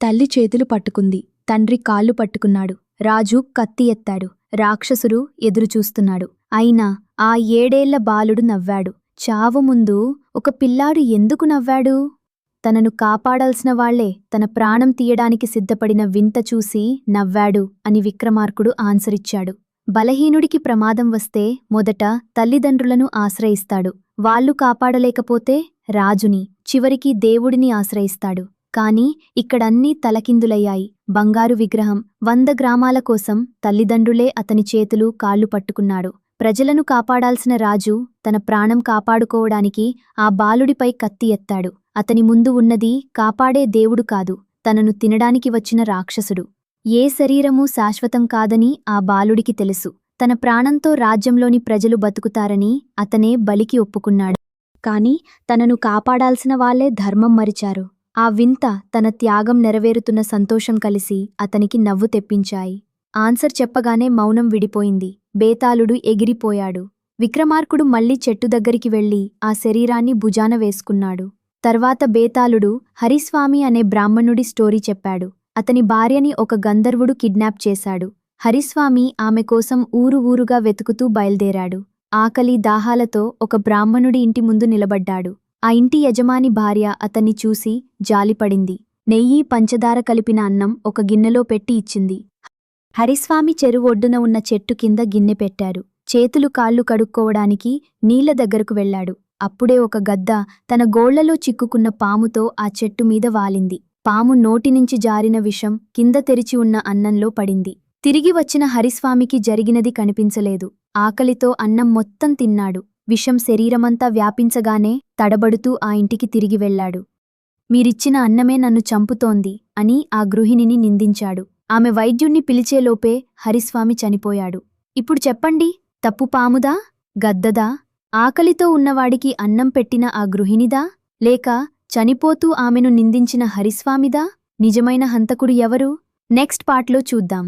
తల్లి చేతులు పట్టుకుంది. తండ్రి కాళ్ళు పట్టుకున్నాడు. రాజు కత్తి ఎత్తాడు. రాక్షసుడు ఎదురుచూస్తున్నాడు. అయినా ఆ 7 ఏళ్ల బాలుడు నవ్వాడు. చావు ముందు ఒక పిల్లాడు ఎందుకు నవ్వాడు? తనను కాపాడాల్సిన వాళ్లే తన ప్రాణం తీయడానికి సిద్ధపడిన వింత చూసి నవ్వాడు అని విక్రమార్కుడు ఆన్సరిచ్చాడు. బలహీనుడికి ప్రమాదం వస్తే మొదట తల్లిదండ్రులను ఆశ్రయిస్తాడు. వాళ్లు కాపాడలేకపోతే రాజుని, చివరికి దేవుడిని ఆశ్రయిస్తాడు. కాని ఇక్కడన్నీ తలకిందులయ్యాయి. బంగారు విగ్రహం, 100 గ్రామాల కోసం తల్లిదండ్రులే అతని చేతులు కాళ్ళు పట్టుకున్నాడు. ప్రజలను కాపాడాల్సిన రాజు తన ప్రాణం కాపాడుకోవడానికి ఆ బాలుడిపై కత్తి ఎత్తాడు. అతని ముందు ఉన్నది కాపాడే దేవుడు కాదు, తనను తినడానికి వచ్చిన రాక్షసుడు. ఏ శరీరమూ శాశ్వతం కాదని ఆ బాలుడికి తెలుసు. తన ప్రాణంతో రాజ్యంలోని ప్రజలు బతుకుతారని అతనే బలికి ఒప్పుకున్నాడు. కాని తనను కాపాడాల్సిన వాళ్లే ధర్మం మరిచారు. ఆ వింత, తన త్యాగం నెరవేరుతున్న సంతోషం కలిసి అతనికి నవ్వు తెప్పించాయి. ఆన్సర్ చెప్పగానే మౌనం విడిపోయింది. బేతాళుడు ఎగిరిపోయాడు. విక్రమార్కుడు మళ్లీ చెట్టు దగ్గరికి వెళ్లి ఆ శరీరాన్ని భుజాన వేసుకున్నాడు. తర్వాత బేతాళుడు హరిస్వామి అనే బ్రాహ్మణుడి స్టోరీ చెప్పాడు. అతని భార్యని ఒక గంధర్వుడు కిడ్నాప్ చేశాడు. హరిస్వామి ఆమె కోసం ఊరు ఊరుగా వెతుకుతూ బయల్దేరాడు. ఆకలి దాహాలతో ఒక బ్రాహ్మణుడి ఇంటి ముందు నిలబడ్డాడు. ఆ ఇంటి యజమాని భార్య అతన్ని చూసి జాలిపడింది. నెయ్యి, పంచదార కలిపిన అన్నం ఒక గిన్నెలో పెట్టి ఇచ్చింది. హరిస్వామి చెరువొడ్డున ఉన్న చెట్టు కింద గిన్నె పెట్టారు. చేతులు కాళ్ళు కడుక్కోవడానికి నీళ్ల దగ్గరకు వెళ్లాడు. అప్పుడే ఒక గద్ద తన గోళ్లలో చిక్కుకున్న పాముతో ఆ చెట్టు మీద వాలింది. పాము నోటినుంచి జారిన విషం కింద తెరిచి ఉన్న అన్నంలో పడింది. తిరిగి వచ్చిన హరిస్వామికి జరిగినది కనిపించలేదు. ఆకలితో అన్నం మొత్తం తిన్నాడు. విషం శరీరమంతా వ్యాపించగానే తడబడుతూ ఆ ఇంటికి తిరిగి వెళ్లాడు. మీరిచ్చిన అన్నమే నన్ను చంపుతోంది అని ఆ గృహిణిని నిందించాడు. ఆమె వైద్యుణ్ణి పిలిచేలోపే హరిస్వామి చనిపోయాడు. ఇప్పుడు చెప్పండి, తప్పు పాముదా, గద్దదా? ఆకలితో ఉన్నవాడికి అన్నం పెట్టిన ఆ గృహిణిదా, లేక చనిపోతూ ఆమెను నిందించిన హరిస్వామిదా? నిజమైన హంతకుడు ఎవరు? నెక్స్ట్ పార్ట్లో చూద్దాం.